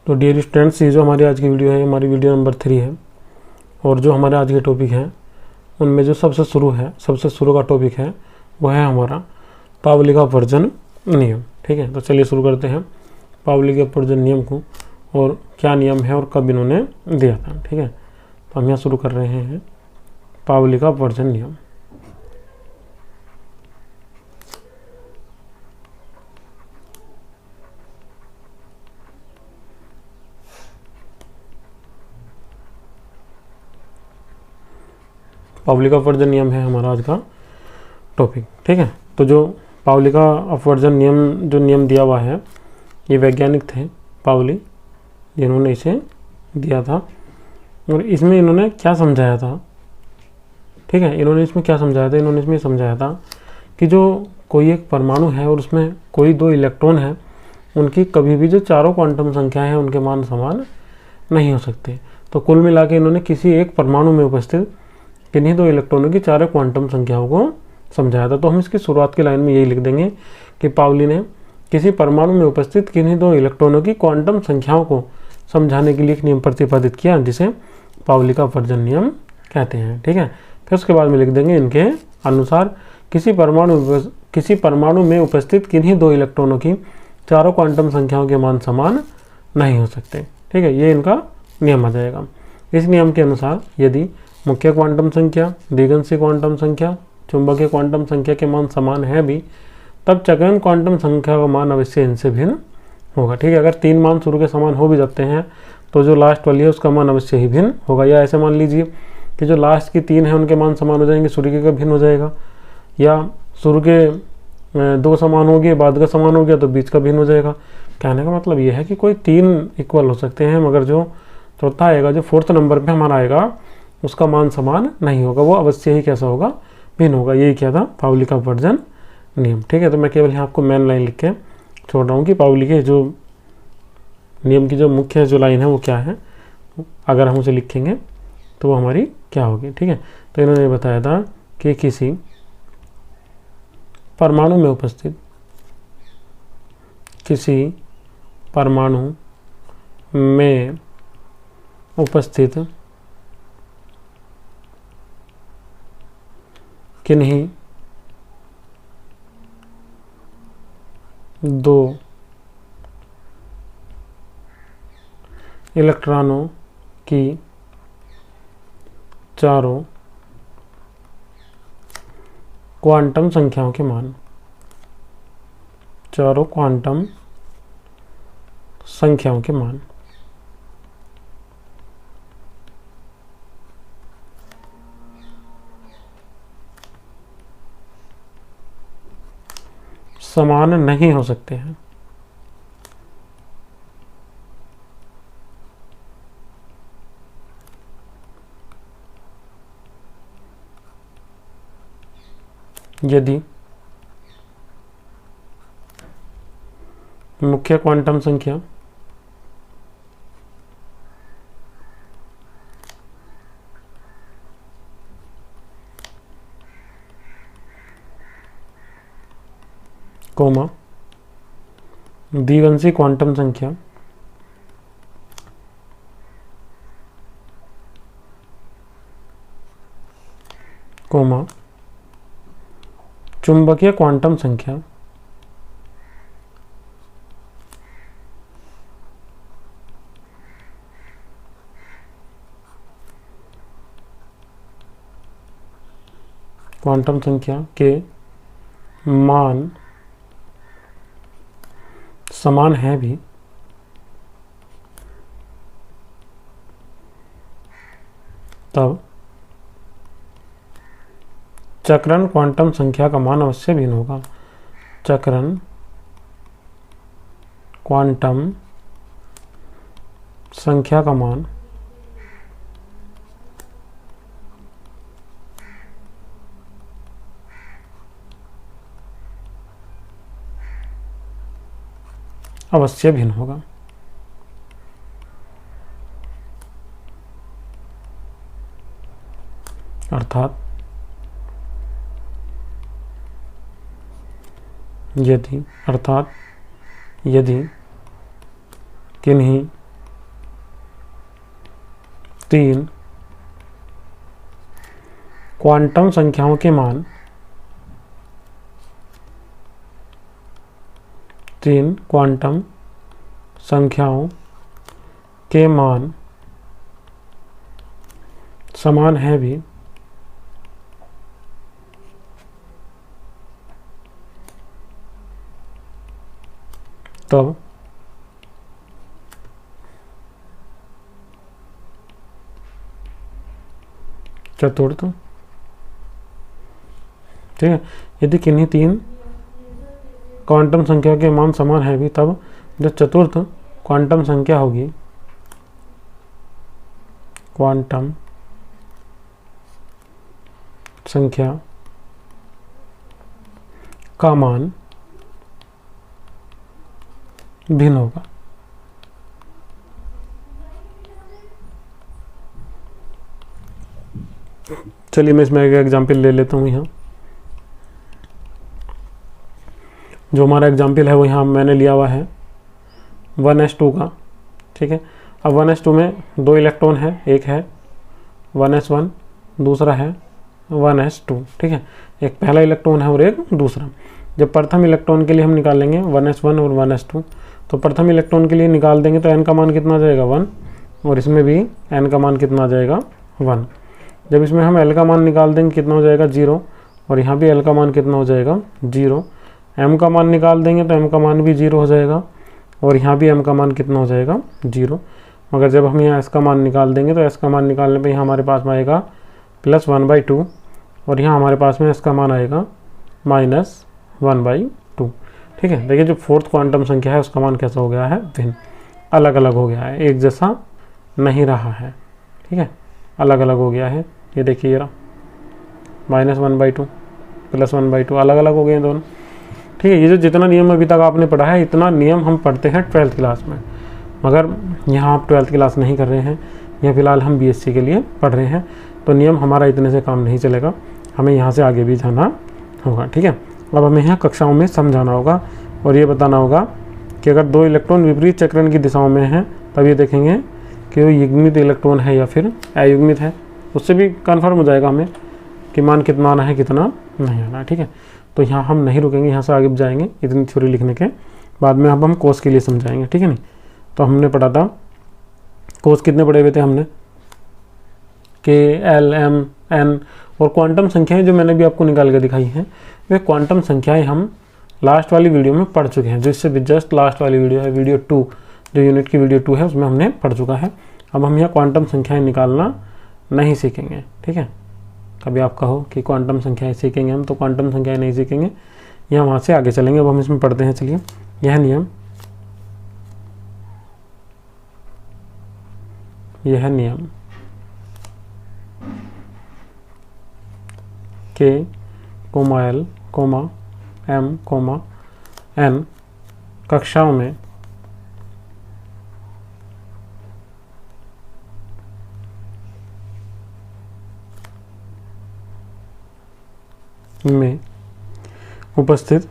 तो dear students, ये जो हमारी आज की वीडियो है, हमारी वीडियो नंबर 3 है। और जो हमारे आज के टॉपिक हैं उनमें जो सबसे शुरू का टॉपिक है वो है हमारा पावली का अपवर्जन नियम। ठीक है, तो चलिए शुरू करते हैं पावली के अपवर्जन नियम को और क्या नियम है और कब इन्होंने दिया था। ठीक है, तो हम यहाँ शुरू कर रहे हैं पावली का अपवर्जन नियम। पावली का अपवर्जन नियम है हमारा आज का टॉपिक। ठीक है, तो जो पावली का अपवर्जन नियम जो नियम दिया हुआ है, ये वैज्ञानिक थे पावली जिन्होंने इसे दिया था। और इसमें इन्होंने क्या समझाया था? ठीक है, इन्होंने इसमें क्या समझाया था? इन्होंने इसमें समझाया था कि जो कोई एक परमाणु है और उसमें कोई 2 इलेक्ट्रॉन है, उनकी कभी भी जो चारों क्वांटम संख्याएं हैं उनके मान समान नहीं हो सकते। तो कुल मिला के इन्होंने किसी एक परमाणु में उपस्थित किन्हीं 2 इलेक्ट्रॉनों की चारों क्वांटम संख्याओं को समझाया था। तो हम इसकी शुरुआत की लाइन में यही लिख देंगे कि पावली ने किसी परमाणु में उपस्थित किन्हीं 2 इलेक्ट्रॉनों की क्वांटम संख्याओं को समझाने के लिए एक नियम प्रतिपादित किया, जिसे पावली का अपवर्जन नियम कहते हैं। ठीक है, फिर उसके बाद में लिख देंगे इनके अनुसार किसी परमाणु में उपस्थित किन्हीं 2 इलेक्ट्रॉनों की चारों क्वांटम संख्याओं के मान समान नहीं हो सकते। ठीक है, ये इनका नियम आ जाएगा। इस नियम के अनुसार यदि मुख्य क्वांटम संख्या, द्विगंशी क्वांटम संख्या, चुंबकीय क्वांटम संख्या के मान समान है भी, तब चक्रण क्वांटम संख्या का मान अवश्य इनसे भिन्न होगा। ठीक है, अगर 3 मान शुरू के समान हो भी जाते हैं तो जो लास्ट वाली है उसका मान अवश्य ही भिन्न होगा। या ऐसे मान लीजिए कि जो लास्ट की 3 है उनके मान समान हो जाएंगे, शुरू के का भिन्न हो जाएगा। या शुरू के 2 समान हो गए, बाद का समान हो गया तो बीच का भिन्न हो जाएगा। कहने का मतलब यह है कि कोई 3 इक्वल हो सकते हैं, मगर जो चौथा आएगा, जो 4th नंबर पर हमारा आएगा, उसका मान समान नहीं होगा, वो अवश्य ही कैसा होगा? भिन्न होगा। यही क्या था? पावली का अपवर्जन नियम। ठीक है, तो मैं केवल यहाँ आपको मेन लाइन लिख के छोड़ रहा हूँ कि पावली के जो नियम की जो मुख्य जो लाइन है वो क्या है। अगर हम उसे लिखेंगे तो वो हमारी क्या होगी। ठीक है, तो इन्होंने बताया था कि किसी परमाणु में उपस्थित किन्हीं 2 इलेक्ट्रॉनों की चारों क्वांटम संख्याओं के मान समान नहीं हो सकते हैं। यदि मुख्य क्वांटम संख्या कोमा द्विगंशी क्वांटम संख्या कोमा चुंबकीय क्वांटम संख्या के मान समान है भी, तब चक्रण क्वांटम संख्या का मान अवश्य भिन्न होगा। चक्रण क्वांटम संख्या का मान अवश्य भिन्न होगा। अर्थात यदि किन्हीं 3 क्वांटम संख्याओं के मान 3 क्वांटम संख्याओं के मान समान है भी तब चतुर्थ, ठीक है, यदि किन्हीं 3 क्वांटम संख्या के मान समान है भी तब जो चतुर्थ क्वांटम संख्या होगी, क्वांटम संख्या का मान भिन्न होगा। चलिए मैं इसमें एक एग्जाम्पल ले लेता हूँ। यहाँ जो हमारा एग्जाम्पल है वो यहाँ मैंने लिया हुआ है 1s2 का, ठीक है। अब 1s2 में 2 इलेक्ट्रॉन है, एक है 1s1, दूसरा है 1s2, ठीक है। एक पहला इलेक्ट्रॉन है और एक दूसरा। जब प्रथम इलेक्ट्रॉन के लिए हम निकालेंगे 1s1 और 1s2, तो प्रथम इलेक्ट्रॉन के लिए निकाल देंगे तो n का मान कितना आ जाएगा 1, और इसमें भी n का मान कितना आ जाएगा 1। जब इसमें हम l का मान निकाल देंगे कितना हो जाएगा 0, और यहाँ भी l का मान कितना हो जाएगा 0। m का मान निकाल देंगे तो m का मान भी 0 हो जाएगा, और यहाँ भी m का मान कितना हो जाएगा 0। मगर जब हम यहाँ s का मान निकाल देंगे तो s का मान निकालने पे यहाँ हमारे पास में आएगा +1/2, और यहाँ हमारे पास में s का मान आएगा -1/2, ठीक है। देखिए जो फोर्थ क्वांटम संख्या है उसका मान कैसा हो गया है, भिन्न, अलग अलग हो गया है, एक जैसा नहीं रहा है, ठीक है, अलग अलग हो गया है। ये देखिए ये रहा -1/2 +1/2, अलग अलग हो गए दोनों, ठीक है। ये जो जितना नियम अभी तक आपने पढ़ा है इतना नियम हम पढ़ते हैं 12th क्लास में, मगर यहाँ आप 12th क्लास नहीं कर रहे हैं, यहाँ फिलहाल हम BSc के लिए पढ़ रहे हैं, तो नियम हमारा इतने से काम नहीं चलेगा, हमें यहाँ से आगे भी जाना होगा, ठीक है। अब हमें यहाँ कक्षाओं में समझाना होगा और ये बताना होगा कि अगर 2 इलेक्ट्रॉन विपरीत चक्रण की दिशाओं में हैं तब ये देखेंगे कि वो युग्मित इलेक्ट्रॉन है या फिर अयुग्मित है, उससे भी कन्फर्म हो जाएगा हमें कि मान कितना आना है कितना नहीं आना है, ठीक है। तो यहाँ हम नहीं रुकेंगे, यहाँ से आगे जाएंगे इतनी थ्योरी लिखने के बाद में। अब हम कोस के लिए समझाएंगे, ठीक है। नहीं तो हमने पढ़ा था कोस कितने पढ़े हुए थे हमने, K, L, M, N, और क्वांटम संख्याएं जो मैंने भी आपको निकाल के दिखाई हैं वे क्वांटम संख्याएं हम लास्ट वाली वीडियो में पढ़ चुके हैं, जो इससे भी जस्ट लास्ट वाली वीडियो है, वीडियो 2, जो यूनिट की वीडियो 2 है उसमें हमने पढ़ चुका है। अब हम यहाँ क्वांटम संख्याएं निकालना नहीं सीखेंगे, ठीक है। कभी आप कहो कि क्वांटम संख्याएं सीखेंगे हम, तो क्वांटम संख्याएं नहीं सीखेंगे, यहाँ वहाँ से आगे चलेंगे। अब हम इसमें पढ़ते हैं, चलिए। यह नियम K, L, M, N कक्षाओं में उपस्थित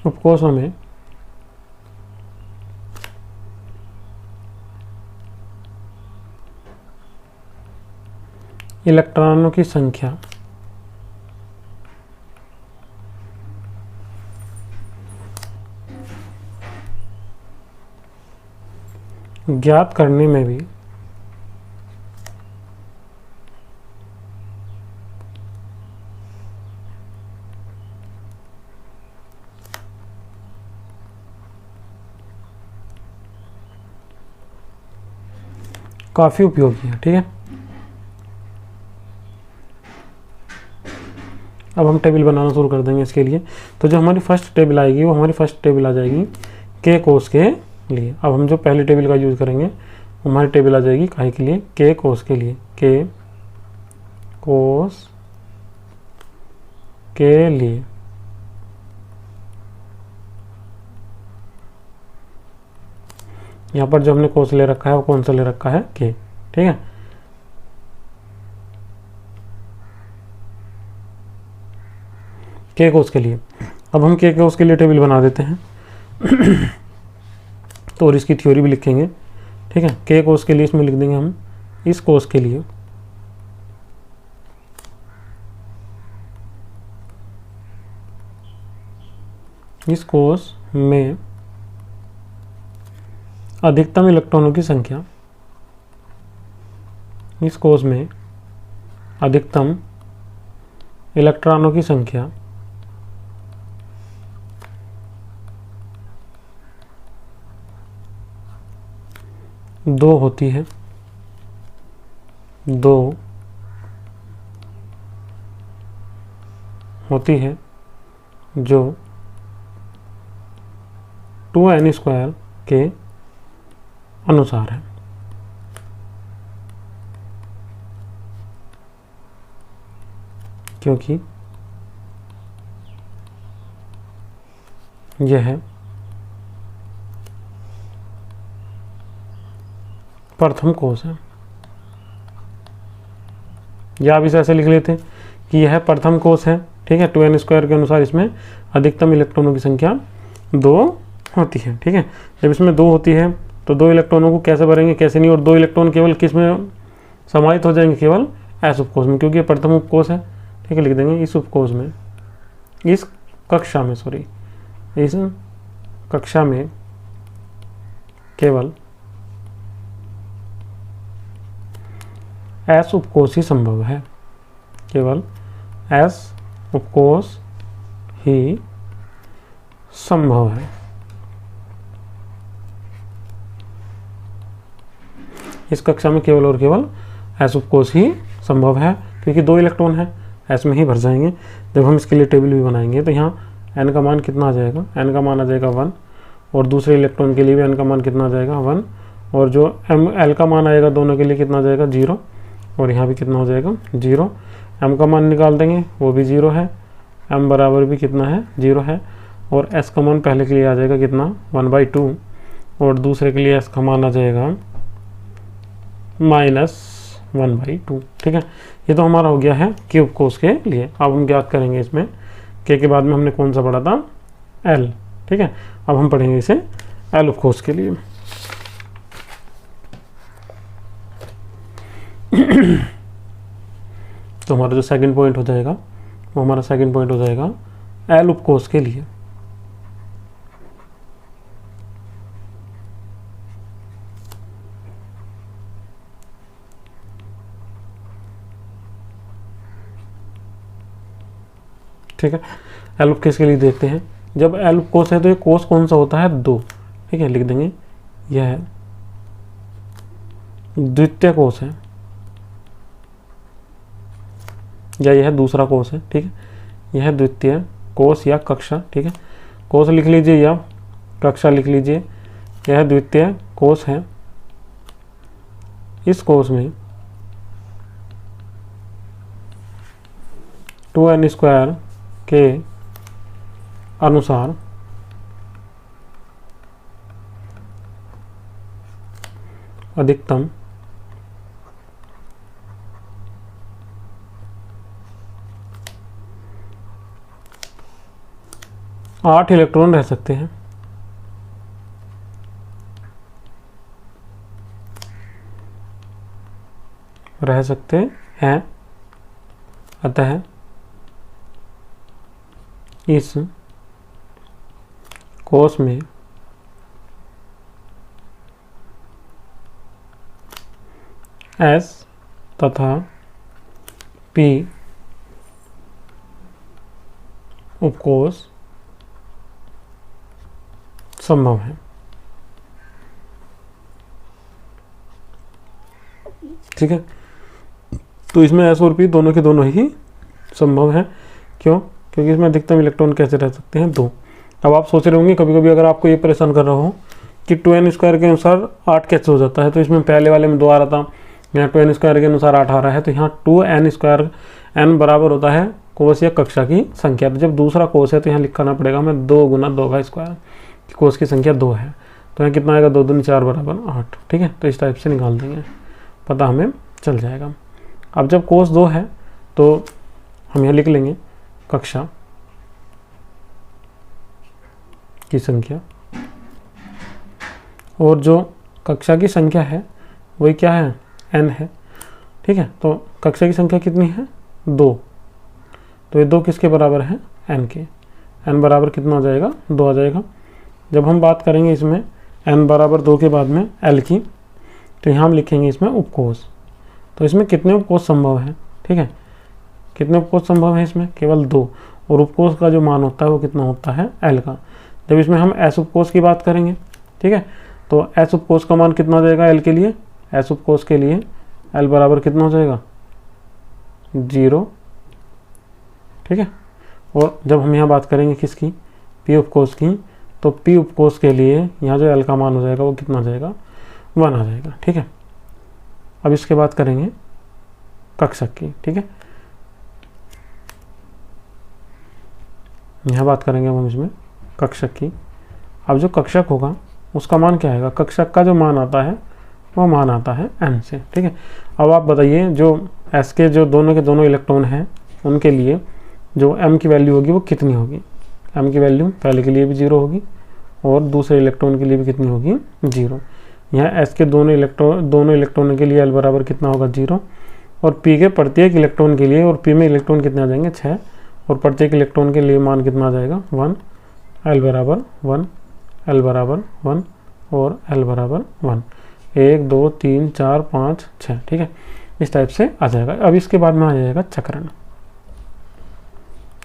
उपकोषों में इलेक्ट्रॉनों की संख्या ज्ञात करने में भी काफी उपयोगी है, ठीक है। अब हम टेबल बनाना शुरू कर देंगे इसके लिए। तो जो हमारी फर्स्ट टेबल आएगी वो हमारी फर्स्ट टेबल आ जाएगी के कोस के लिए। अब हम जो पहली टेबल का यूज़ करेंगे हमारी टेबल आ जाएगी काहे के लिए, के कोस के लिए, के कोस के लिए। यहाँ पर जो हमने कोस ले रखा है वो कौन सा ले रखा है, के, ठीक है। के कोस के लिए। अब हम के कोस के लिए टेबल बना देते हैं तो और इसकी थ्योरी भी लिखेंगे, ठीक है। के कोस के लिए इसमें लिख देंगे हम इस कोस के लिए इस कोस में अधिकतम इलेक्ट्रॉनों की संख्या, इस कोस में अधिकतम इलेक्ट्रॉनों की संख्या 2 होती है, 2 होती है, जो 2n² के अनुसार है। क्योंकि यह प्रथम कोस है, या आप इसे ऐसे लिख लेते हैं कि यह प्रथम कोस है, ठीक है। 2n² के अनुसार इसमें अधिकतम इलेक्ट्रॉनों की संख्या 2 होती है, ठीक है। जब इसमें 2 होती है तो 2 इलेक्ट्रॉनों को कैसे भरेंगे, कैसे नहीं, और 2 इलेक्ट्रॉन केवल किस में समाहित हो जाएंगे, केवल s उपकोष में, क्योंकि ये प्रथम उपकोष है, ठीक है। लिख देंगे इस उपकोष में, इस कक्षा में, सॉरी, इस कक्षा में केवल s उपकोष ही संभव है, केवल s उपकोष ही संभव है। इस कक्षा में केवल और केवल s उपकोष ही संभव है, क्योंकि 2 इलेक्ट्रॉन है, s में ही भर जाएंगे। जब हम इसके लिए टेबल भी बनाएंगे तो यहाँ n का मान कितना आ जाएगा, n का मान आ जाएगा 1, और दूसरे इलेक्ट्रॉन के लिए भी n का मान कितना आ जाएगा 1, और जो l का मान आएगा दोनों के लिए कितना आ जाएगा 0, और यहाँ भी कितना हो जाएगा 0। m का मान निकाल देंगे, वो भी 0 है, m बराबर भी कितना है 0 है, और s का मान पहले के लिए आ जाएगा कितना 1/2, और दूसरे के लिए s का मान आ जाएगा -1/2, ठीक है। ये तो हमारा हो गया है के उपकोष के लिए। अब हम ज्ञात करेंगे इसमें के बाद में हमने कौन सा पढ़ा था, l, ठीक है। अब हम पढ़ेंगे इसे l उपकोष के लिए। तो हमारा जो सेकंड पॉइंट हो जाएगा वो हमारा सेकंड पॉइंट हो जाएगा l उपकोष के लिए। ठीक है, l उपकोष के लिए देखते हैं। जब l उपकोष है तो ये कोष कौन सा होता है 2, ठीक है। लिख देंगे यह द्वितीय कोष है, या यह दूसरा कोष है, ठीक है। यह द्वितीय कोष या कक्षा, ठीक है। कोष लिख लीजिए या कक्षा लिख लीजिए, यह द्वितीय कोष है। इस कोष में 2n² के अनुसार अधिकतम आठ इलेक्ट्रॉन रह सकते हैं। अतः इस कोष में S तथा P उपकोष संभव है, ठीक है। तो इसमें S और P दोनों के दोनों ही संभव है। क्यों? क्योंकि इसमें अधिकतम इलेक्ट्रॉन कैसे रह सकते हैं 2। अब आप सोच रहे होंगे कभी कभी अगर आपको ये परेशान कर रहा हो कि 2n² के अनुसार 8 कैसे हो जाता है, तो इसमें पहले वाले में 2 आ रहा था, यहाँ 2n² के अनुसार 8 आ रहा है, तो यहाँ 2n², n बराबर होता है कोष या कक्षा की संख्या। तो जब दूसरा कोष है तो यहाँ लिखाना पड़ेगा हमें 2 × 2 का स्क्वायर, कोष की संख्या 2 है, तो यहाँ कितना आएगा 2 दूनी 4 बराबर 8, ठीक है। तो इस टाइप से निकाल देंगे, पता हमें चल जाएगा। अब जब कोष 2 है तो हम यहाँ लिख लेंगे कक्षा की संख्या, और जो कक्षा की संख्या है वही क्या है, n है। ठीक है, तो कक्षा की संख्या कितनी है, 2, तो ये 2 किसके बराबर है, n के। n बराबर कितना हो जाएगा, 2 आ जाएगा। जब हम बात करेंगे इसमें n बराबर 2 के बाद में l की, तो यहाँ हम लिखेंगे इसमें उपकोष। तो इसमें कितने उपकोष संभव है, ठीक है, कितने उपकोष संभव है, इसमें केवल 2, और उपकोष का जो मान होता है वो कितना होता है, l का। जब इसमें हम s उपकोष की बात करेंगे, ठीक है, तो s उपकोष का मान कितना हो जाएगा l के लिए, s उपकोष के लिए l बराबर कितना हो जाएगा, 0। ठीक है, और जब हम यहाँ बात करेंगे किसकी, p उपकोष की, तो p उपकोष के लिए यहाँ जो l का मान हो जाएगा वो कितना हो जाएगा, 1 आ जाएगा। ठीक है, अब इसके बाद करेंगे कक्षक की। ठीक है, यहाँ बात करेंगे हम इसमें कक्षक की। अब जो कक्षक होगा उसका मान क्या आएगा, कक्षक का जो मान आता है वो मान आता है n से। ठीक है, अब आप बताइए जो s के जो दोनों के दोनों इलेक्ट्रॉन हैं उनके लिए जो m की वैल्यू होगी वो कितनी होगी। m की वैल्यू पहले के लिए भी 0 होगी और दूसरे इलेक्ट्रॉन के लिए भी कितनी होगी, 0। यहाँ s के दोनों इलेक्ट्रॉनों के लिए l बराबर कितना होगा, 0, और p के प्रत्येक इलेक्ट्रॉन के लिए, और p में इलेक्ट्रॉन कितने आ जाएंगे, 6, और प्रत्येक इलेक्ट्रॉन के लिए मान कितना आ जाएगा, 1, l बराबर 1, l बराबर 1 और l बराबर 1, 1 2 3 4 5 6। ठीक है, इस टाइप से आ जाएगा। अब इसके बाद में आ जाएगा चक्रण।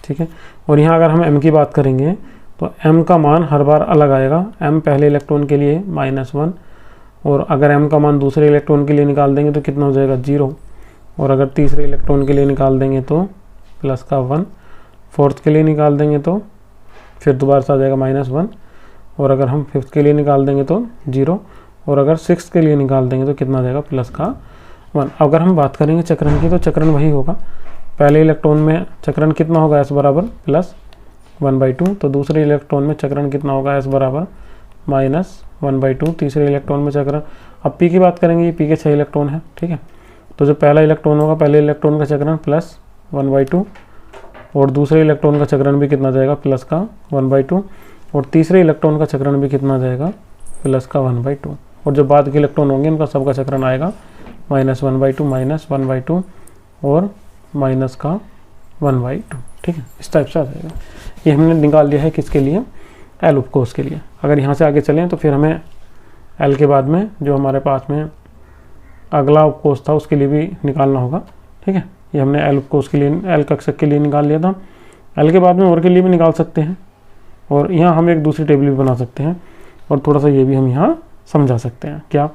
ठीक है, और यहाँ अगर हम m की बात करेंगे तो m का मान हर बार अलग आएगा। m पहले इलेक्ट्रॉन के लिए -1, और अगर m का मान दूसरे इलेक्ट्रॉन के लिए निकाल देंगे तो कितना हो जाएगा, 0, और अगर तीसरे इलेक्ट्रॉन के लिए निकाल देंगे तो प्लस का 1, फोर्थ के लिए निकाल देंगे तो फिर दोबारा से आ जाएगा -1, और अगर हम फिफ्थ के लिए निकाल देंगे तो 0, और अगर सिक्स्थ के लिए निकाल देंगे तो कितना आ जाएगा, प्लस का 1। अगर हम बात करेंगे चक्रण की तो चक्रण वही होगा, पहले इलेक्ट्रॉन में चक्रण कितना होगा, s बराबर +1/2, तो दूसरे इलेक्ट्रॉन में चक्रण कितना होगा, s बराबर -1/2, तीसरे इलेक्ट्रॉन में चक्रण। अब p की बात करेंगे, p के 6 इलेक्ट्रॉन है। ठीक है, तो जो पहला इलेक्ट्रॉन होगा, पहले इलेक्ट्रॉन का चक्रण +1/2, और दूसरे इलेक्ट्रॉन का चक्रण भी कितना जाएगा, प्लस का 1/2, और तीसरे इलेक्ट्रॉन का चक्रण भी कितना जाएगा, प्लस का 1/2, और जो बाद के इलेक्ट्रॉन होंगे उनका सबका चक्रण आएगा -1/2, -1/2 और माइनस का 1/2। ठीक है, इस टाइप से आ जाएगा। ये हमने निकाल लिया है किसके लिए, L उपकोष के लिए। अगर यहाँ से आगे चलें तो फिर हमें L के बाद में जो हमारे पास में अगला उपकोष था उसके लिए भी निकालना होगा। ठीक है, ये हमने L उपकोष के लिए, L कक्षक के लिए निकाल लिया था। L के बाद में और के लिए भी निकाल सकते हैं, और यहाँ हम एक दूसरी टेबल भी बना सकते हैं, और थोड़ा सा ये भी हम यहाँ समझा सकते हैं। क्या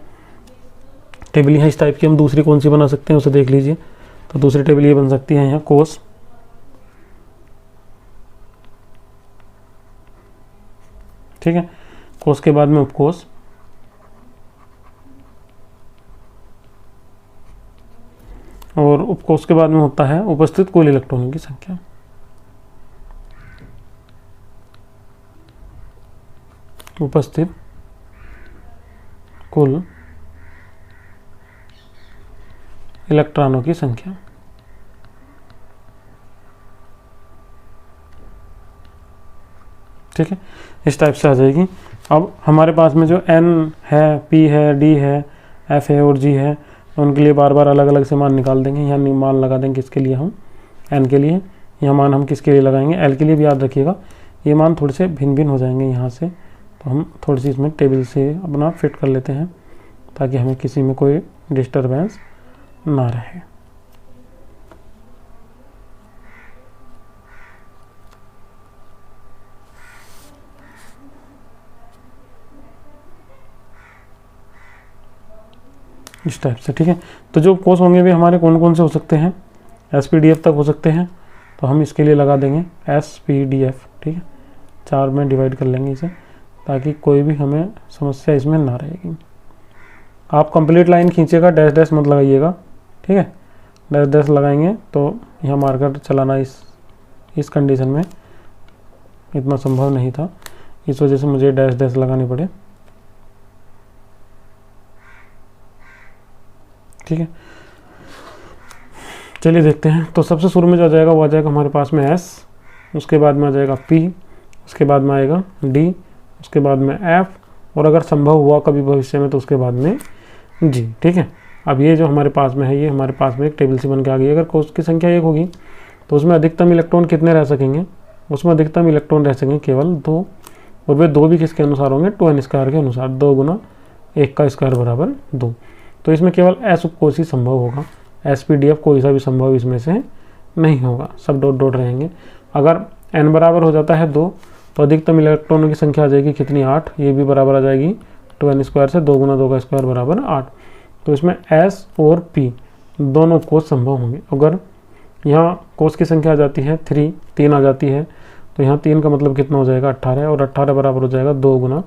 टेबल यहाँ इस टाइप की हम दूसरी कौन सी बना सकते हैं उसे देख लीजिए। तो दूसरी टेबल ये बन सकती है यहाँ कोस, ठीक है, कोस के बाद में उपकोष, और उपकोष के बाद में होता है उपस्थित कुल इलेक्ट्रॉनों की संख्या। उपस्थित कुल इलेक्ट्रॉनों की संख्या। ठीक है, इस टाइप से आ जाएगी। अब हमारे पास में जो n है, p है, d है, f है और g है, उनके लिए बार बार अलग अलग से मान निकाल देंगे। यहाँ मान लगा देंगे किसके लिए, हम n के लिए। यहाँ मान हम किसके लिए लगाएंगे, l के लिए भी याद रखिएगा। ये मान थोड़े से भिन्न भिन्न हो जाएंगे यहाँ से, तो हम थोड़ी सी इसमें टेबल से अपना फिट कर लेते हैं ताकि हमें किसी में कोई डिस्टर्बेंस ना रहे। इस टाइप से। ठीक है, तो जो कोर्स होंगे भी हमारे कौन कौन से हो सकते हैं, SPDF तक हो सकते हैं, तो हम इसके लिए लगा देंगे SPDF। ठीक है, 4 में डिवाइड कर लेंगे इसे ताकि कोई भी हमें समस्या इसमें ना रहेगी। आप कंप्लीट लाइन खींचेगा, डैश डैश मत लगाइएगा। ठीक है, डैश डैश लगाएंगे तो यहाँ मार्कर चलाना इस कंडीशन में इतना संभव नहीं था, इस वजह से मुझे डैश डैश लगाने पड़े। ठीक है, चलिए देखते हैं। तो सबसे शुरू में जो आ जाएगा वो आ जाएगा हमारे पास में S, उसके बाद में आ जाएगा P, उसके बाद में आएगा D, उसके बाद में F, और अगर संभव हुआ कभी भविष्य में तो उसके बाद में G। ठीक है, अब ये जो हमारे पास में है, ये हमारे पास में एक टेबल सी बन के आ गई। अगर कोष की संख्या 1 होगी तो उसमें अधिकतम इलेक्ट्रॉन कितने रह सकेंगे, उसमें अधिकतम इलेक्ट्रॉन रह सकेंगे केवल 2, और वे 2 भी किसके अनुसार होंगे, 2n² के अनुसार। 2 गुना 1 का स्क्वायर बराबर 2। तो इसमें केवल S उपकोष ही संभव होगा, SPDF कोई सा भी संभव इसमें से नहीं होगा, सब डॉट डॉट रहेंगे। अगर n बराबर हो जाता है 2 तो अधिकतम इलेक्ट्रॉनों की संख्या आ जाएगी कितनी, 8। ये भी बराबर आ जाएगी 2n² से, 2 गुना 2 का स्क्वायर बराबर 8। तो इसमें S और P दोनों कोष संभव होंगे। अगर यहाँ कोष की संख्या आ जाती है 3 आ जाती है, तो यहाँ 3 का मतलब कितना हो जाएगा, 18, और 18 बराबर हो जाएगा 2 गुना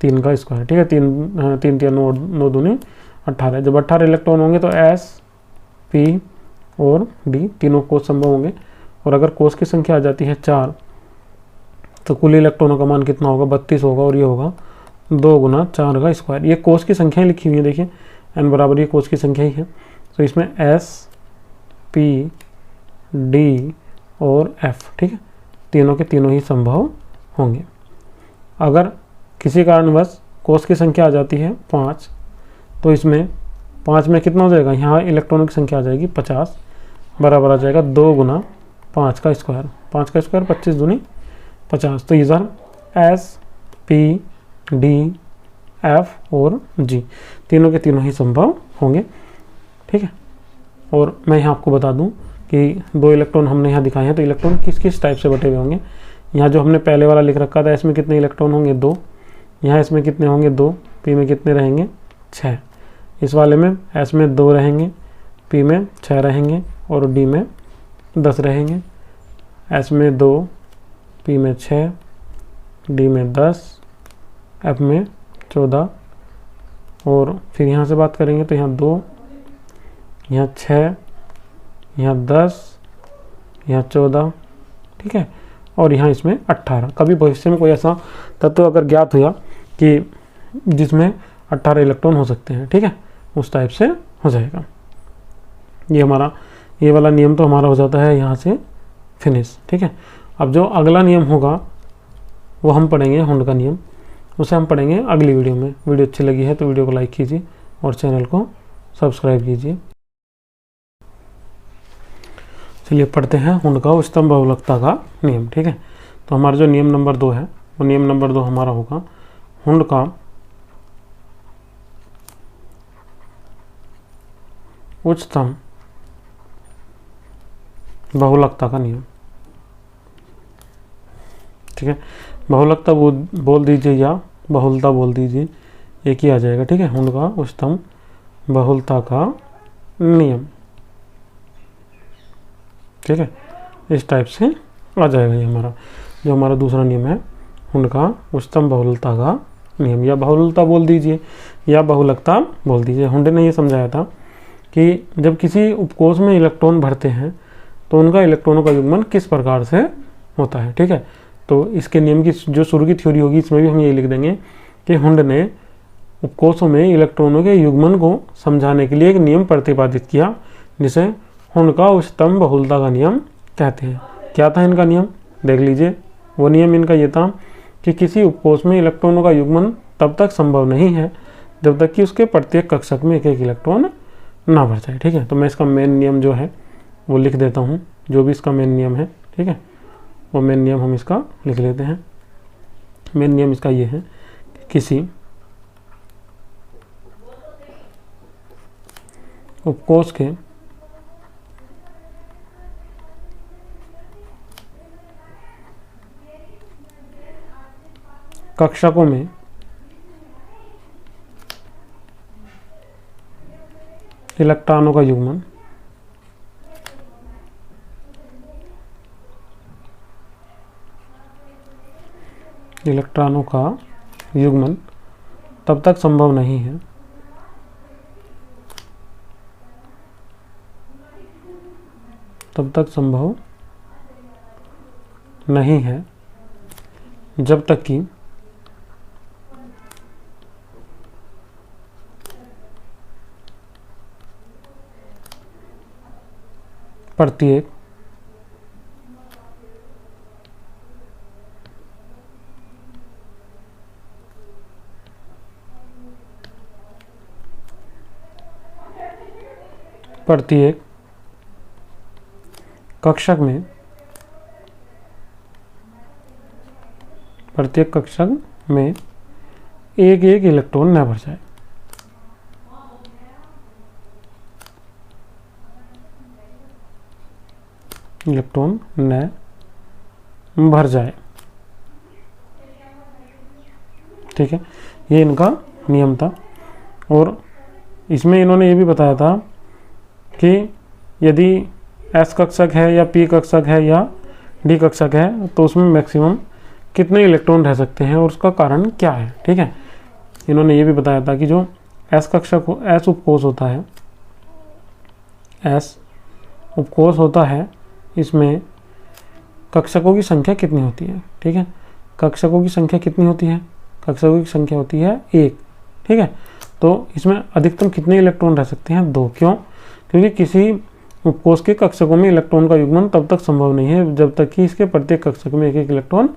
3 का स्क्वायर। ठीक है, 3 3 9 दूनी 18। जब 18 इलेक्ट्रॉन होंगे तो S, P और D तीनों कोष संभव होंगे। और अगर कोष की संख्या आ जाती है 4 तो कुल इलेक्ट्रॉनों का मान कितना होगा, 32 होगा, और ये होगा 2 गुना 4 का स्क्वायर। ये कोष की संख्याएं लिखी हुई है, देखिए n बराबर ये कोष की संख्या ही है। तो इसमें S, P, D और F, ठीक है, तीनों के तीनों ही संभव होंगे। अगर किसी कारणवश कोष की संख्या आ जाती है 5 तो इसमें 5 में कितना हो जाएगा, यहाँ इलेक्ट्रॉनों की संख्या आ जाएगी 50, बराबर आ जाएगा 2 गुना 5 का स्क्वायर। 5 का स्क्वायर 25 दूनी 50। तो इधर S, P, D, F और G तीनों के तीनों ही संभव होंगे। ठीक है, और मैं यहाँ आपको बता दूँ कि 2 इलेक्ट्रॉन हमने यहाँ दिखाए हैं, तो इलेक्ट्रॉन किस किस टाइप से बटे हुए होंगे। यहाँ जो हमने पहले वाला लिख रखा था, इसमें कितने इलेक्ट्रॉन होंगे, 2। यहाँ इसमें कितने होंगे, 2। P में कितने रहेंगे, 6। इस वाले में S में 2 रहेंगे, P में 6 रहेंगे, और D में 10 रहेंगे। S में 2, P में 6, D में 10, F में 14। और फिर यहाँ से बात करेंगे तो यहाँ 2, यहाँ 6, यहाँ 10, यहाँ 14, ठीक है, और यहाँ इसमें 18। कभी भविष्य में कोई ऐसा तत्व अगर ज्ञात हुआ कि जिसमें 18 इलेक्ट्रॉन हो सकते हैं, ठीक है, उस टाइप से हो जाएगा। ये हमारा ये वाला नियम तो हमारा हो जाता है यहाँ से फिनिश। ठीक है, अब जो अगला नियम होगा वो हम पढ़ेंगे हुंड का नियम, उसे हम पढ़ेंगे अगली वीडियो में। वीडियो अच्छी लगी है तो वीडियो को लाइक कीजिए और चैनल को सब्सक्राइब कीजिए। चलिए पढ़ते हैं हुंड का उच्चतम बहुलकता का नियम। ठीक है, तो हमारा जो नियम नंबर 2 है वो नियम नंबर 2 हमारा होगा हुंड का उच्चतम बहुलकता का नियम। ठीक है, बहुलकता बोल दीजिए या बहुलता बोल दीजिए, एक ही आ जाएगा। ठीक है, हुंड का उच्चतम बहुलता का नियम। ठीक है, इस टाइप से आ जाएगा ये हमारा जो हमारा दूसरा नियम है हुंड का उच्चतम बहुलता का नियम, या बहुलता बोल दीजिए या बहुलकता बोल दीजिए। हुंड ने ये समझाया था कि जब किसी उपकोष में इलेक्ट्रॉन भरते हैं तो उनका इलेक्ट्रॉनों का युग्मन किस प्रकार से होता है। ठीक है, तो इसके नियम की जो शुरू की थ्योरी होगी इसमें भी हम ये लिख देंगे कि हुंड ने उपकोषों में इलेक्ट्रॉनों के युग्मन को समझाने के लिए एक नियम प्रतिपादित किया जिसे हुंड का उच्चतम बहुलता का नियम कहते हैं। क्या था इनका नियम, देख लीजिए। वो नियम इनका ये था कि किसी उपकोष में इलेक्ट्रॉनों का युग्मन तब तक संभव नहीं है जब तक कि उसके प्रत्येक कक्षक में एक एक इलेक्ट्रॉन ना भर जाए। ठीक है, तो मैं इसका मेन नियम जो है वो लिख देता हूँ, जो भी इसका मेन नियम है। ठीक है, वो मेन नियम हम इसका लिख लेते हैं। मेन नियम इसका ये है कि किसी उपकोष के कक्षकों में इलेक्ट्रॉनों का युग्मन तब तक संभव नहीं है जब तक कि प्रत्येक प्रत्येक कक्षक में एक एक इलेक्ट्रॉन न भर जाए। इलेक्ट्रॉन न भर जाए, ठीक है, ये इनका नियम था। और इसमें इन्होंने ये भी बताया था कि यदि एस कक्षक है या पी कक्षक है या डी कक्षक है तो उसमें मैक्सिमम कितने इलेक्ट्रॉन रह सकते हैं और उसका कारण क्या है, ठीक है। इन्होंने ये भी बताया था कि जो एस कक्षक एस उपकोष होता है, एस उपकोष होता है, इसमें कक्षकों की संख्या कितनी होती है, ठीक है। कक्षकों की संख्या कितनी होती है? कक्षकों की संख्या होती है 1, ठीक है। तो इसमें अधिकतम कितने इलेक्ट्रॉन रह सकते हैं? 2। क्यों? क्योंकि किसी उपकोष के कक्षकों में इलेक्ट्रॉन का युग्मन तब तक संभव नहीं है जब तक कि इसके प्रत्येक कक्षक में एक एक इलेक्ट्रॉन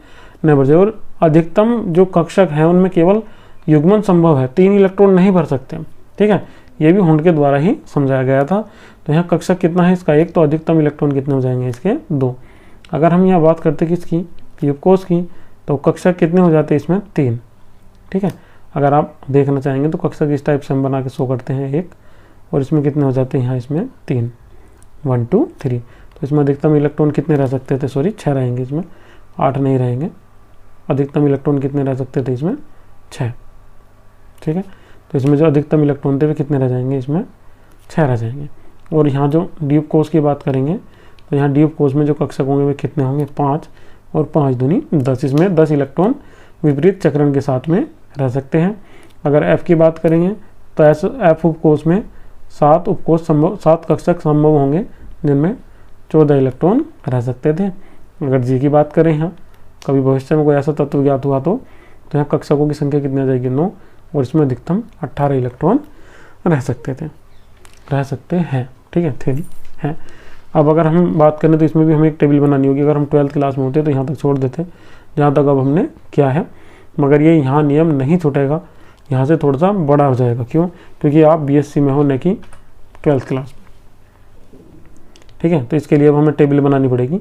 न भर जाए। और अधिकतम जो कक्षक हैं उनमें केवल युग्मन संभव है, 3 इलेक्ट्रॉन नहीं भर सकते, ठीक है। ये भी हुंड के द्वारा ही समझाया गया था। तो यहाँ कक्षक कितना है इसका? 1, तो अधिकतम इलेक्ट्रॉन कितने हो जाएंगे इसके? 2। अगर हम यहाँ बात करते किसकी, उपकोष की, तो कक्षक कितने हो जाते हैं इसमें? 3, ठीक है। अगर आप देखना चाहेंगे तो कक्षक इस टाइप से हम बना के शो करते हैं 1, और इसमें कितने हो जाते हैं यहाँ इसमें 3, 1 2 3। तो इसमें अधिकतम इलेक्ट्रॉन कितने रह सकते थे? सॉरी 6 रहेंगे इसमें, 8 नहीं रहेंगे। अधिकतम इलेक्ट्रॉन कितने रह सकते थे इसमें? 6, ठीक है। तो इसमें जो अधिकतम इलेक्ट्रॉन थे वे कितने रह जाएंगे? इसमें 6 रह जाएंगे। और यहाँ जो डी उपकोष की बात करेंगे तो यहाँ डी उपकोष में जो कक्षक होंगे वे कितने होंगे? 5, और 5 दूनी 10। इसमें 10 इलेक्ट्रॉन विपरीत चक्रण के साथ में रह सकते हैं। अगर एफ की बात करेंगे तो एफ उपकोष में 7 कक्षक संभव होंगे जिनमें 14 इलेक्ट्रॉन रह सकते थे। अगर जी की बात करें, यहाँ कभी भविष्य में कोई ऐसा तत्व ज्ञात हुआ तो यहाँ कक्षकों की संख्या कितनी आ जाएगी? 9, और इसमें अधिकतम 18 इलेक्ट्रॉन रह सकते हैं, ठीक है, थ्योरी है। अब अगर हम बात करें तो इसमें भी हमें एक टेबल बनानी होगी। अगर हम 12th क्लास में होते तो यहाँ तक छोड़ देते जहाँ तक अब हमने किया है, मगर ये यहाँ नियम नहीं छूटेगा, यहाँ से थोड़ा सा बड़ा हो जाएगा। क्यों? क्योंकि आप बीएससी में हो, न कि 12th क्लास में, ठीक है। तो इसके लिए अब हमें टेबल बनानी पड़ेगी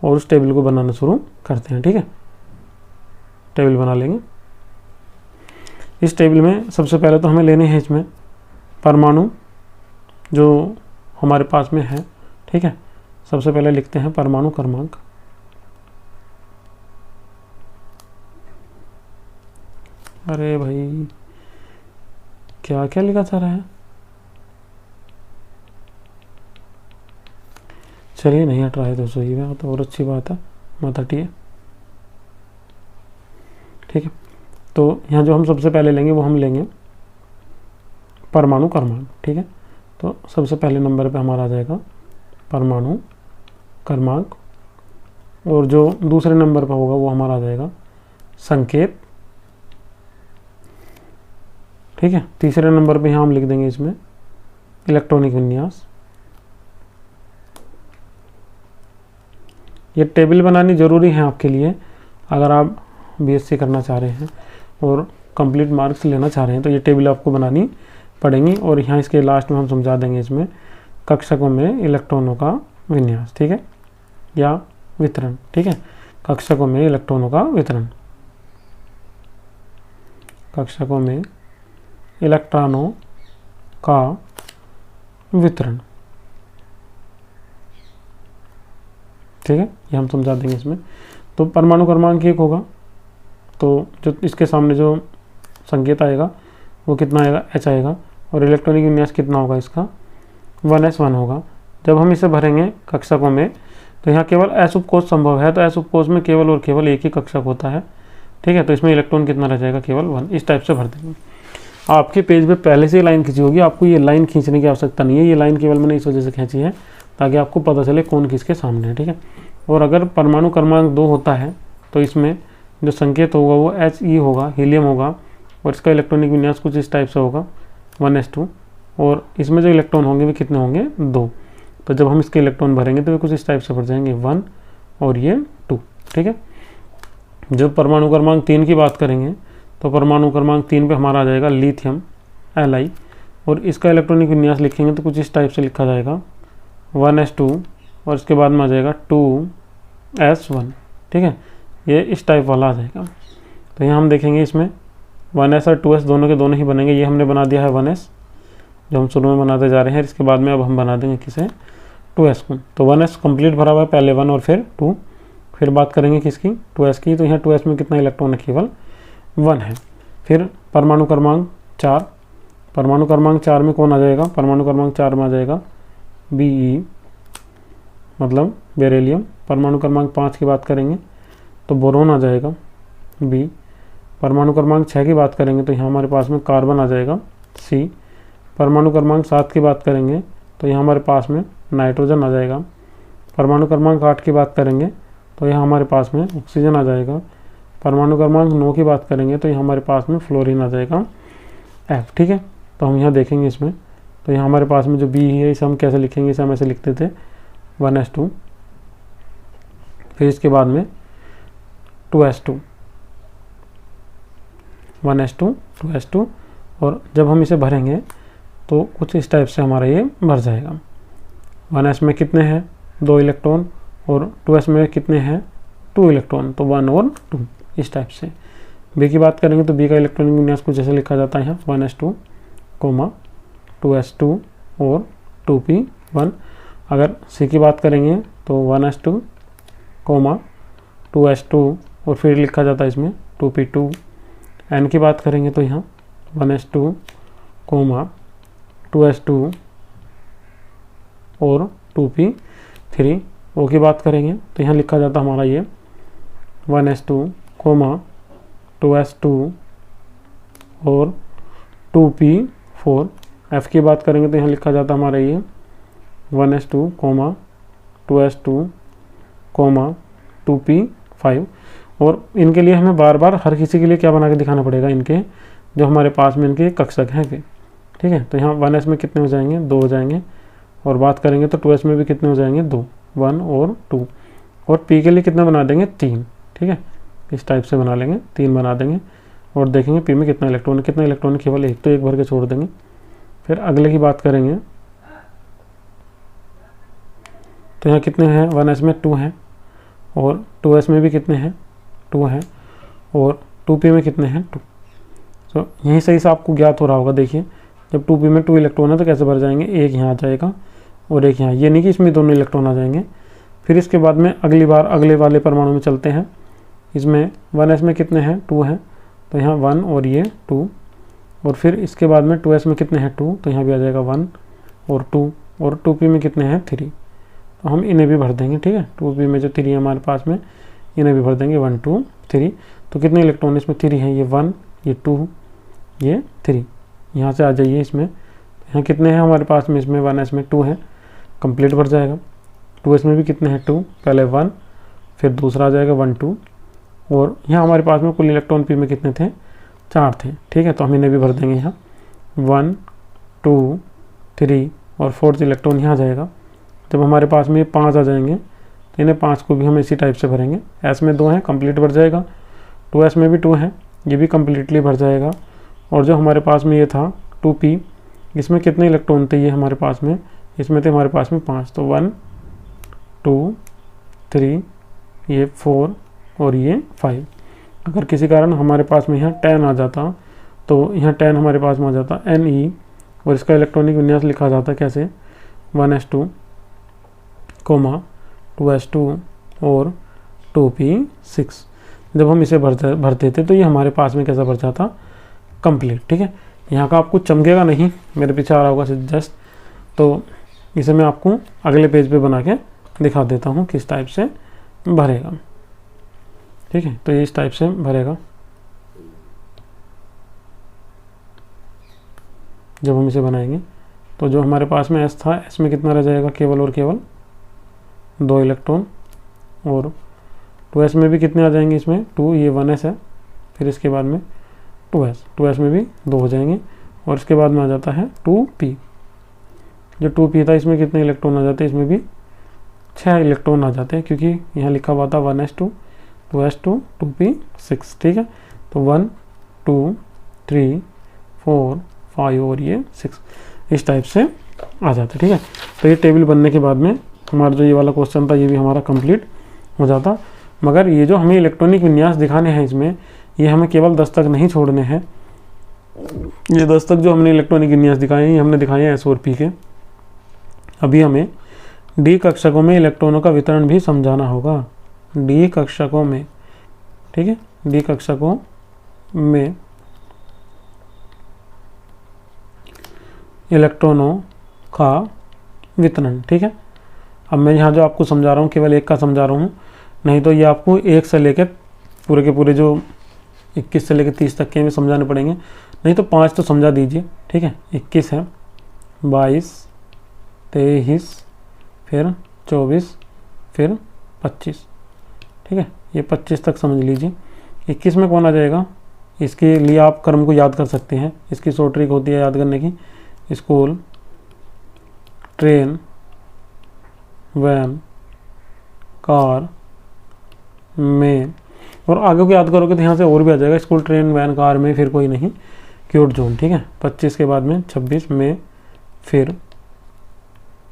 और उस टेबल को बनाना शुरू करते हैं, ठीक है। टेबल बना लेंगे। इस टेबल में सबसे पहले तो हमें लेने हैं इसमें परमाणु जो हमारे पास में है, ठीक है। सबसे पहले लिखते हैं परमाणु क्रमांक। अरे भाई क्या क्या लिखा जा रहा है? चलिए नहीं हट रहा है तो सही है, तो और अच्छी बात है, मत हटिए, ठीक है। तो यहाँ जो हम सबसे पहले लेंगे वो हम लेंगे परमाणु क्रमांक, ठीक है। तो सबसे पहले नंबर पे हमारा आ जाएगा परमाणु क्रमांक, और जो दूसरे नंबर पर होगा वो हमारा आ जाएगा संकेत, ठीक है। तीसरे नंबर पे यहाँ हम लिख देंगे इसमें इलेक्ट्रॉनिक विन्यास। ये टेबल बनानी ज़रूरी है आपके लिए, अगर आप बीएससी करना चाह रहे हैं और कंप्लीट मार्क्स लेना चाह रहे हैं तो ये टेबल आपको बनानी पड़ेंगी। और यहाँ इसके लास्ट में हम समझा देंगे इसमें कक्षकों में इलेक्ट्रॉनों का विन्यास, ठीक है, या वितरण, ठीक है। कक्षकों में इलेक्ट्रॉनों का वितरण, कक्षकों में इलेक्ट्रॉनों का वितरण, ठीक है, ये हम समझा देंगे इसमें। तो परमाणु क्रमांक 1 होगा, तो जो इसके सामने जो संकेत आएगा वो कितना आएगा? H आएगा। और इलेक्ट्रॉनिक विन्यास कितना होगा इसका? 1s1 होगा। जब हम इसे भरेंगे कक्षकों में तो यहाँ केवल S उपकोष संभव है, तो S उपकोष में केवल और केवल एक ही कक्षक होता है, ठीक है। तो इसमें इलेक्ट्रॉन कितना रह जाएगा? केवल 1। इस टाइप से भर देंगे। आपके पेज पे पहले से लाइन खींची होगी, आपको ये लाइन खींचने की आवश्यकता नहीं है। ये लाइन केवल मैंने इस वजह से खींची है ताकि आपको पता चले कौन किसके सामने है, ठीक है। और अगर परमाणु क्रमांक 2 होता है तो इसमें जो संकेत होगा वो He होगा, हीलियम होगा, और इसका इलेक्ट्रॉनिक विन्यास कुछ इस टाइप से होगा 1s2, और इसमें जो इलेक्ट्रॉन होंगे वे कितने होंगे? 2। तो जब हम इसके इलेक्ट्रॉन भरेंगे तो वे कुछ इस टाइप से भर जाएंगे 1 और ये 2, ठीक है। जब परमाणु क्रमांक 3 की बात करेंगे तो परमाणु क्रमांक 3 पे हमारा आ जाएगा लिथियम Li, और इसका इलेक्ट्रॉनिक विन्यास लिखेंगे तो कुछ इस टाइप से लिखा जाएगा 1s2 और इसके बाद में आ जाएगा 2s1, ठीक है, ये इस टाइप वाला आ जाएगा। तो यहाँ हम देखेंगे इसमें 1s और 2s दोनों के दोनों ही बनेंगे। ये हमने बना दिया है 1s जो हम शुरू में बनाते जा रहे हैं, इसके बाद में अब हम बना देंगे किसे 2s को। तो 1s कंप्लीट भरा हुआ है, पहले 1 और फिर 2। फिर बात करेंगे किसकी 2s की, तो यहाँ 2s में कितना इलेक्ट्रॉन है, केवल 1 है। फिर परमाणु क्रमांक 4, परमाणु क्रमांक 4 में कौन आ जाएगा, परमाणु क्रमांक 4 में आ जाएगा Be, मतलब बेरिलियम। परमाणु क्रमांक 5 की बात करेंगे तो बोरोन आ जाएगा B। परमाणु क्रमांक 6 की बात करेंगे तो यहाँ हमारे पास में कार्बन आ जाएगा C। परमाणु क्रमांक 7 की बात करेंगे तो यहाँ हमारे पास में नाइट्रोजन आ जाएगा। परमाणु क्रमांक 8 की बात करेंगे तो यहाँ हमारे पास में ऑक्सीजन आ जाएगा। परमाणु क्रमांक 9 की बात करेंगे तो यहाँ हमारे पास में फ्लोरीन आ जाएगा F, ठीक है। तो हम यहाँ देखेंगे इसमें, तो यहाँ हमारे पास में जो B है इसे हम कैसे लिखेंगे, इसे हम ऐसे लिखते थे 1s2, फिर इसके बाद में 2s2, 1s2 2s2, और जब हम इसे भरेंगे तो कुछ इस टाइप से हमारा ये भर जाएगा। 1s में कितने हैं 2 इलेक्ट्रॉन और 2s में कितने हैं 2 इलेक्ट्रॉन, तो 1 और 2 इस टाइप से। B की बात करेंगे तो B का इलेक्ट्रॉनिक विन्यास कुछ जैसे लिखा जाता है यहाँ 1s2, 2s2 और 2p1। अगर C की बात करेंगे तो 1s2, 2s2 और फिर लिखा जाता है इसमें 2p2। N की बात करेंगे तो यहाँ 1s2, 2s2 और 2p3। O की बात करेंगे तो यहाँ लिखा जाता हमारा ये 1s2, 2s2 और 2p4। F की बात करेंगे तो यहाँ लिखा जाता हमारा ये 1s2, 2s2, 2p5। और इनके लिए हमें बार बार हर किसी के लिए क्या बना के दिखाना पड़ेगा, इनके जो हमारे पास में इनके कक्षक हैं, ठीक है। तो यहाँ 1s में कितने हो जाएंगे 2 हो जाएंगे, और बात करेंगे तो 2s में भी कितने हो जाएंगे 2, 1 और 2। और p के लिए कितना बना देंगे 3, ठीक है, इस टाइप से बना लेंगे 3 बना देंगे। और देखेंगे p में कितना इलेक्ट्रॉन है, कितना इलेक्ट्रॉन केवल 1, तो 1 भर के छोड़ देंगे। फिर अगले की बात करेंगे तो यहाँ कितने हैं 1s में 2 हैं, और 2s में भी कितने हैं 2 हैं, और 2p में कितने हैं 2। तो यहीं सही से आपको ज्ञात हो रहा होगा। देखिए जब 2p में 2 इलेक्ट्रॉन है तो कैसे भर जाएंगे, एक यहाँ आ जाएगा और एक यहाँ, ये नहीं कि इसमें दोनों इलेक्ट्रॉन आ जाएंगे। फिर इसके बाद में अगली बार अगले वाले परमाणु में चलते हैं। इसमें 1s में कितने हैं 2 हैं, तो यहाँ 1 और ये 2। और फिर इसके बाद में 2s में कितने हैं 2, तो यहाँ भी आ जाएगा 1 और 2। और 2p में कितने हैं 3, तो हम इन्हें भी भर देंगे, ठीक है। 2p में जो 3 है हमारे पास में, इन्हें भी भर देंगे 1 2 3। तो कितने इलेक्ट्रॉन इसमें 3 हैं, ये 1, ये 2, ये 3। यहाँ से आ जाइए इसमें, यहाँ कितने हैं हमारे पास में, इसमें 1s में 2 है, कंप्लीट भर जाएगा। 2s में भी कितने हैं 2, पहले 1 फिर दूसरा आ जाएगा 1 2। और यहाँ हमारे पास में कुल इलेक्ट्रॉन p में कितने थे 4 थे, ठीक है। तो हम इन्हें भी भर देंगे यहाँ 1 2 3 और 4th इलेक्ट्रॉन यहाँ जाएगा। जब हमारे पास में ये 5 आ जाएंगे तो इन्हें 5 को भी हम इसी टाइप से भरेंगे। s में 2 हैं, कंप्लीट भर जाएगा। 2s में भी 2 हैं, ये भी कम्प्लीटली भर जाएगा। और जो हमारे पास में ये था 2p, इसमें कितने इलेक्ट्रॉन थे ये हमारे पास में, इसमें थे हमारे पास में 5, तो 1 2 3, ये 4 और ये 5। अगर किसी कारण हमारे पास में यहाँ 10 आ जाता तो यहाँ 10 हमारे पास में आ जाता Ne, और इसका इलेक्ट्रॉनिक विन्यास लिखा जाता कैसे 1s2, 2s2 और 2p6। जब हम इसे भरते थे तो ये हमारे पास में कैसा भर जाता कंप्लीट, ठीक है। यहाँ का आपको चमकेगा नहीं, मेरे पीछे आ रहा होगा जस्ट, तो इसे मैं आपको अगले पेज पे बना के दिखा देता हूँ किस टाइप से भरेगा, ठीक है। तो ये इस टाइप से भरेगा। जब हम इसे बनाएंगे तो जो हमारे पास में S था, S में कितना रह जाएगा, केवल और केवल 2 इलेक्ट्रॉन। और 2s में भी कितने आ जाएंगे, इसमें 2, ये 1s है, फिर इसके बाद में 2s में भी 2 हो जाएंगे। और इसके बाद में आ जाता है 2p। जो 2p था इसमें कितने इलेक्ट्रॉन आ जाते हैं, इसमें भी 6 इलेक्ट्रॉन आ जाते हैं, क्योंकि यहाँ लिखा हुआ था 1s2, 2s2, 2p6, ठीक है। तो 1 2 3 4 5 और ये 6, इस टाइप से आ जाता है। ठीक है, तो ये टेबल बनने के बाद में हमारा जो ये वाला क्वेश्चन था ये भी हमारा कंप्लीट हो जाता। मगर ये जो हमें इलेक्ट्रॉनिक विन्यास दिखाने हैं इसमें, ये हमें केवल 10 तक नहीं छोड़ने हैं। ये 10 तक जो हमने इलेक्ट्रॉनिक विन्यास दिखाए हैं ये हमने दिखाए हैं एस और पी के। अभी हमें डी कक्षकों में इलेक्ट्रॉनों का वितरण भी समझाना होगा। डी कक्षकों में, ठीक है, डी कक्षकों में इलेक्ट्रॉनों का वितरण। ठीक है, अब मैं यहाँ जो आपको समझा रहा हूँ केवल एक का समझा रहा हूँ, नहीं तो ये आपको 1 से लेकर पूरे के पूरे जो 21 से लेकर 30 तक के में समझाने पड़ेंगे, नहीं तो 5 तो समझा दीजिए। ठीक है, 21 है, 22, 23, फिर 24, फिर 25। ठीक है, ये 25 तक समझ लीजिए। 21 में कौन आ जाएगा, इसके लिए आप क्रम को याद कर सकते हैं। इसकी शॉर्ट ट्रिक होती है याद करने की, स्कूल, ट्रेन, वैन, कार, में, और आगे को याद करोगे तो यहाँ से और भी आ जाएगा, स्कूल, ट्रेन, वैन, कार, में, फिर कोई नहीं, क्यूट जोन। ठीक है, 25 के बाद में 26 में, फिर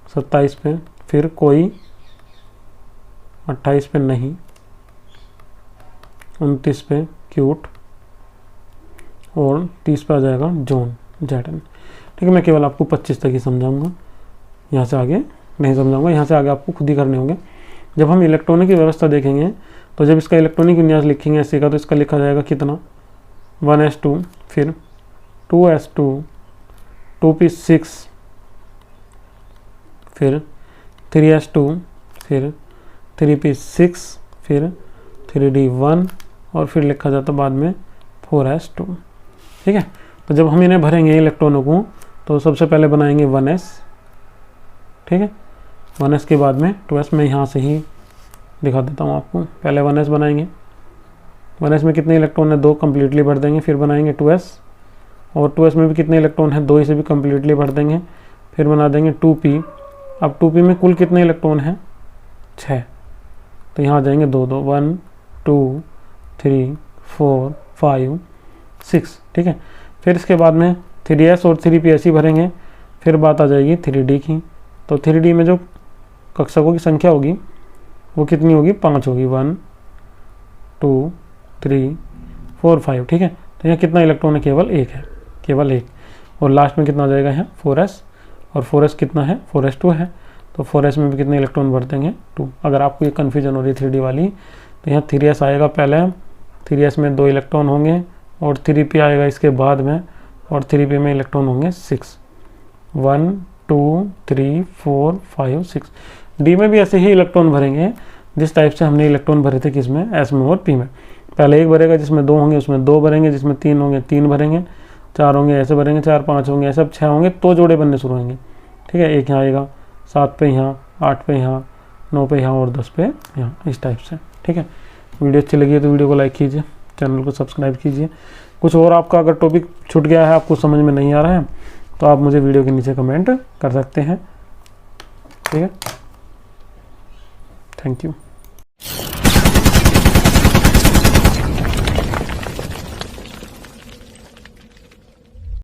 27 पे, फिर कोई, 28 पे नहीं, 29 पे क्यूट, और 30 पे आ जाएगा जोन, जेटन। ठीक है, मैं केवल आपको 25 तक ही समझाऊंगा, यहाँ से आगे नहीं समझाऊंगा। यहाँ से आगे आपको खुद ही करने होंगे। जब हम इलेक्ट्रॉनिक की व्यवस्था देखेंगे तो जब इसका इलेक्ट्रॉनिक विन्यास लिखेंगे ऐसे का, तो इसका लिखा जाएगा कितना, 1s2, फिर 2s2, 2p6, फिर 3s2, फिर 3p6, फिर 3d1, और फिर लिखा जाता बाद में 4s2। ठीक है, तो जब हम इन्हें भरेंगे इलेक्ट्रॉनों को तो सबसे पहले बनाएंगे 1s। ठीक है, 1s के बाद में 2s, में यहाँ से ही दिखा देता हूँ आपको। पहले 1s बनाएंगे, 1s में कितने इलेक्ट्रॉन है, 2 कम्प्लीटली भर देंगे। फिर बनाएंगे 2s, और 2s में भी कितने इलेक्ट्रॉन है, 2, इसे भी कम्प्लीटली भर देंगे। फिर बना देंगे 2p। अब 2p में कुल कितने इलेक्ट्रॉन है, 6, तो यहाँ आ जाएंगे 2 2, 1 2 3 4 5 6। ठीक है, फिर इसके बाद में 3s और 3p ऐसे भरेंगे। फिर बात आ जाएगी 3d की, तो 3d में जो कक्षकों की संख्या होगी वो कितनी होगी, 5 होगी, 1 2 3 4 5। ठीक है, तो यहाँ कितना इलेक्ट्रॉन है, केवल 1 है, केवल 1। और लास्ट में कितना आ जाएगा यहाँ 4s, और 4s कितना है, 4s2 है, तो 4s में भी कितने इलेक्ट्रॉन भर देंगे, 2। अगर आपको ये कन्फ्यूजन हो रही है 3d वाली, तो यहाँ 3s आएगा पहले, 3s में 2 इलेक्ट्रॉन होंगे, और 3p आएगा इसके बाद में, और 3p में इलेक्ट्रॉन होंगे 6, 1 2 3 4 5 6। डी में भी ऐसे ही इलेक्ट्रॉन भरेंगे जिस टाइप से हमने इलेक्ट्रॉन भरे थे किसमें, एस में और पी में। पहले 1 भरेगा, जिसमें 2 होंगे उसमें 2 भरेंगे, जिसमें 3 होंगे 3 भरेंगे, 4 होंगे ऐसे भरेंगे, 4 5 होंगे ऐसे, अब 6 होंगे तो जोड़े बनने शुरू होंगे। ठीक है, 1 यहाँ आएगा, 7 पे यहाँ, 8 पे यहाँ, 9 पे यहाँ, और 10 पे यहाँ, इस टाइप से। ठीक है, वीडियो अच्छी लगी है तो वीडियो को लाइक कीजिए, चैनल को सब्सक्राइब कीजिए। कुछ और आपका अगर टॉपिक छूट गया है, आपको समझ में नहीं आ रहा है, तो आप मुझे वीडियो के नीचे कमेंट कर सकते हैं। ठीक है, थैंक यू।